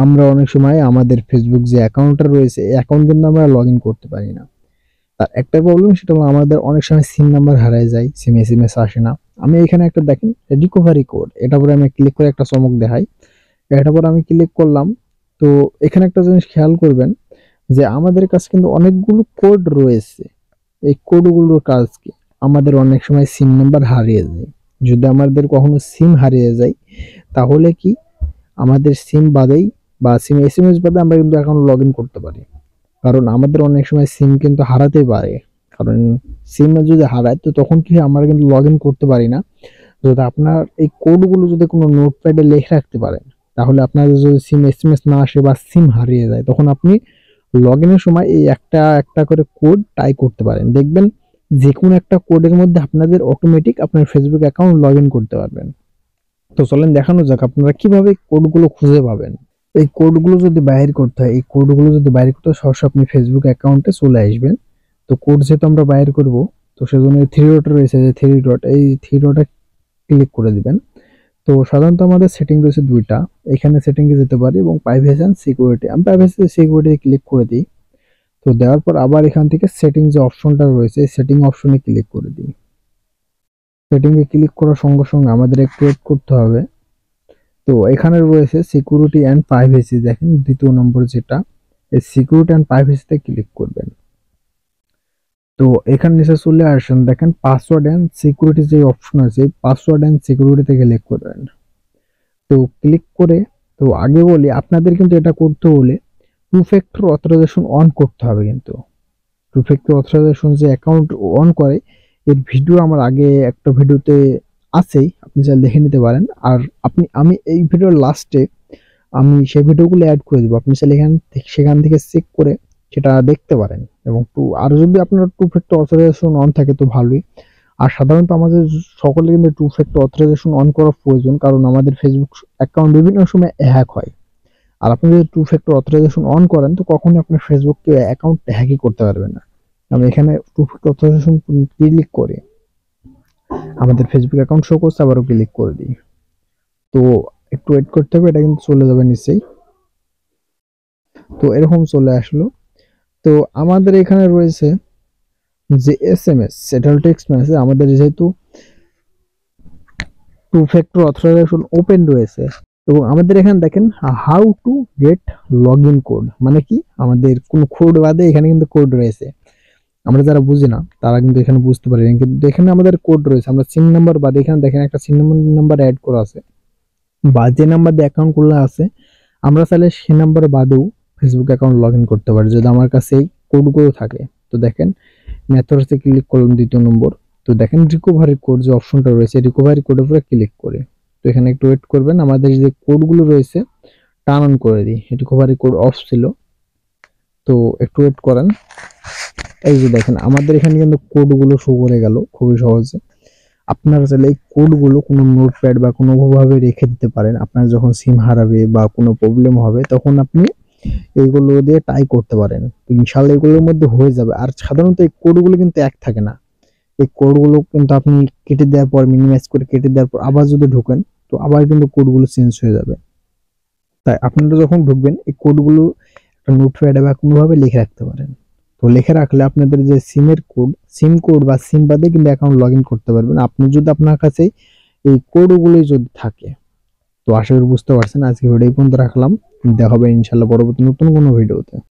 আমরা অনেক সময় আমাদের ফেসবুক যে অ্যাকাউন্টটা রয়েছে এই অ্যাকাউন্ট কিন্তু আমরা লগ ইন করতে পারি না। তার একটা প্রবলেম সেটা হলো আমাদের অনেক সময় সিম নাম্বার হারিয়ে যায়, সিম এসএমএস আসে না। আমি এখানে একটা দেখেন রিকভারি কোড, এটা পরে আমি ক্লিক করে একটা চমক দেখাই। এটা পরে আমি ক্লিক করলাম। তো এখানে একটা জিনিস খেয়াল করবেন যে আমাদের কাছে কিন্তু অনেকগুলো কোড রয়েছে। এই কোডগুলোর কাজ কি? আমাদের অনেক সময় সিম নাম্বার হারিয়ে যায়। যদি আমাদের কখনো সিম হারিয়ে যায় তাহলে কি আমাদের সিম বাদেই বা সিম এসএমএস বাদে আমরা কিন্তু অ্যাকাউন্ট লগ ইন করতে পারি। কারণ আমাদের অনেক সময় সিম কিন্তু হারাতে পারে। কারণ সিম যদি হারায় তো তখন কি হয়, আমরা কিন্তু লগ ইন করতে পারি না। যদি আপনার এই কোডগুলো যদি কোনো নোটপ্যাডে লিখে রাখতে পারেন তাহলে আপনাদের যদি সিম এসএমএস না আসে বা সিম হারিয়ে যায় তখন আপনি লগ ইনের সময় এই একটা একটা করে কোড টাইপ করতে পারেন। দেখবেন যে কোনো একটা কোডের মধ্যে আপনাদের অটোমেটিক আপনার ফেসবুক অ্যাকাউন্ট লগ ইন করতে পারবেন। তো চলেন দেখানো যাক আপনারা কিভাবে কোডগুলো খুঁজে পাবেন। এই কোডগুলো যদি বাইর করতে হয়, এই কোডগুলো যদি বাইর করতে হয় সরাসরি আপনি ফেসবুক অ্যাকাউন্টে চলে আসবেন। তো কোড যেহেতু আমরা বাইর করব তো সেজন্য থ্রি ডট রয়েছে, যে থ্রি ডট, এই থ্রি ডটে ক্লিক করে দিবেন। তো সাধারণত আমাদের সেটিং রয়েছে দুইটা, এখানে সেটিংয়ে যেতে পারি এবং প্রাইভেসি এন্ড সিকিউরিটি, আমি প্রাইভেসি সিকিউরিটি ক্লিক করে দিই। তো দেওয়ার পর আবার এখান থেকে সেটিং যে অপশনটা রয়েছে সেটিং অপশনে ক্লিক করে দিই। সেটিংয়ে ক্লিক করার সঙ্গে সঙ্গে আমাদের একটু ওয়েট করতে হবে। তো এখানে রয়েছে সিকিউরিটি অ্যান্ড প্রাইভেসি, দেখেন দ্বিতীয় নম্বর যেটা, এই সিকিউরিটি অ্যান্ড প্রাইভেসিতে ক্লিক করবেন। তো এখানে নিচে চলে আসেন, দেখেন পাসওয়ার্ড অ্যান্ড সিকিউরিটি যে অপশন আছে পাসওয়ার্ড অ্যান্ড সিকিউরিটিতে ক্লিক করবেন। তো ক্লিক করে, তো আগে বলি আপনাদের কিন্তু এটা করতে হলে টু ফ্যাক্টর অথরাইজেশন অন করতে হবে। কিন্তু টু ফ্যাক্টর অথরাইজেশন যে অ্যাকাউন্ট অন করে এর ভিডিও আমার আগে একটা ভিডিওতে আছেই, আপনি চাইলে দেখে নিতে পারেন। আর আমি এই ভিডিওর লাস্টে আমি সেই ভিডিওগুলো অ্যাড করে দিব, আপনি চাইলে সেখান থেকে চেক করে সেটা দেখতে পারেন। এবং আর যদি আপনার টু ফ্যাক্টর অথরাইজেশন অন থাকে তো ভালোই। আর সাধারণত আমাদের সকলে কিন্তু টু ফ্যাক্টর অথরাইজেশন অন করা প্রয়োজন, কারণ আমাদের ফেসবুক অ্যাকাউন্ট বিভিন্ন সময় হ্যাক হয়। আর আপনি যদি টু ফ্যাক্টর অথরাইজেশন অন করেন তো কখনোই আপনার ফেসবুক অ্যাকাউন্ট হ্যাকই করতে পারবেন না। আমি এখানে টু ফ্যাক্টর অথরাইজেশন ক্লিক করে আমাদের ফেসবুক অ্যাকাউন্ট শো করছে, আবারও ক্লিক করে দিই। তো একটু ওয়েট করতে হবে, এটা কিন্তু চলে যাবে নিচেই। তো এরকম চলে আসলো। তো আমাদের এখানে রয়েছে যে এসএমএস, সেটা হল টেক্সট মেসেজ। আমাদের যেহেতু টু ফ্যাক্টর অথরাইজেশন ওপেন রয়েছে এবং আমাদের এখানে দেখেন how to get log in code, মানে কি আমাদের কোন কোড বাদে এখানে কিন্তু কোড রয়েছে। আমরা যারা বুঝি না তারা কিন্তু এখানে বুঝতে পারি না, কিন্তু এখানে আমাদের কোড রয়েছে। আমরা সিম নাম্বার বাদে এখানে দেখেন একটা সিম নাম্বার অ্যাড করা আছে, বা যে নাম্বার দিয়ে অ্যাকাউন্ট খোলা আছে আমরা চাইলে সে নাম্বার বাদেও ফেসবুক অ্যাকাউন্ট লগ ইন করতে পারি যদি আমার কাছে এই কোডগুলো থাকে। তো দেখেন মেথডসে ক্লিক করলাম দ্বিতীয় নম্বর। তো দেখেন রিকভারি কোড যে অপশনটা রয়েছে রিকভারি কোডের উপরে ক্লিক করে, তো এখানে একটু ওয়েট করবেন। আমাদের যে কোডগুলো রয়েছে টার্ন অন করে দিই, রিকভারি কোড অফ ছিল। তো একটু ওয়েট করেন। এই যে দেখেন আমাদের এখানে কিন্তু কোডগুলো শো করে গেল খুবই সহজে। আপনারা চাইলে এই কোডগুলো কোনো নোটপ্যাড বা কোনোভাবে রেখে দিতে পারেন। আপনার যখন সিম হারাবে বা কোনো প্রবলেম হবে তখন আপনি এইগুলো দিয়ে ট্রাই করতে পারেন, ইনশাআল্লাহ এগুলোর মধ্যে হয়ে যাবে। আর সাধারণত এই কোডগুলো কিন্তু এক থাকে না, এই কোডগুলো কিন্তু আপনি কেটে দেওয়ার পর মিনিমাইজ করে কেটে দেওয়ার পর আবার যদি ঢোকেন তো আবার কিন্তু কোডগুলো চেঞ্জ হয়ে যাবে। তাই আপনারা যখন ঢুকবেন এই কোডগুলো একটা নোটপ্যাডে বা কোনোভাবে লিখে রাখতে পারেন। তো লিখে রাখলে আপনাদের যে সিমের কোড, সিম কোড বা সিম বাদে কিন্তু অ্যাকাউন্ট লগ ইন করতে পারবেন আপনি যদি আপনার কাছে এই কোডগুলোই যদি থাকে। তো আশা করি বুঝতে পারছেন। আজকে ভিডিও এই পর্যন্ত রাখলাম, দেখা হবে ইনশাআল্লাহ পরবর্তী নতুন কোনো ভিডিওতে।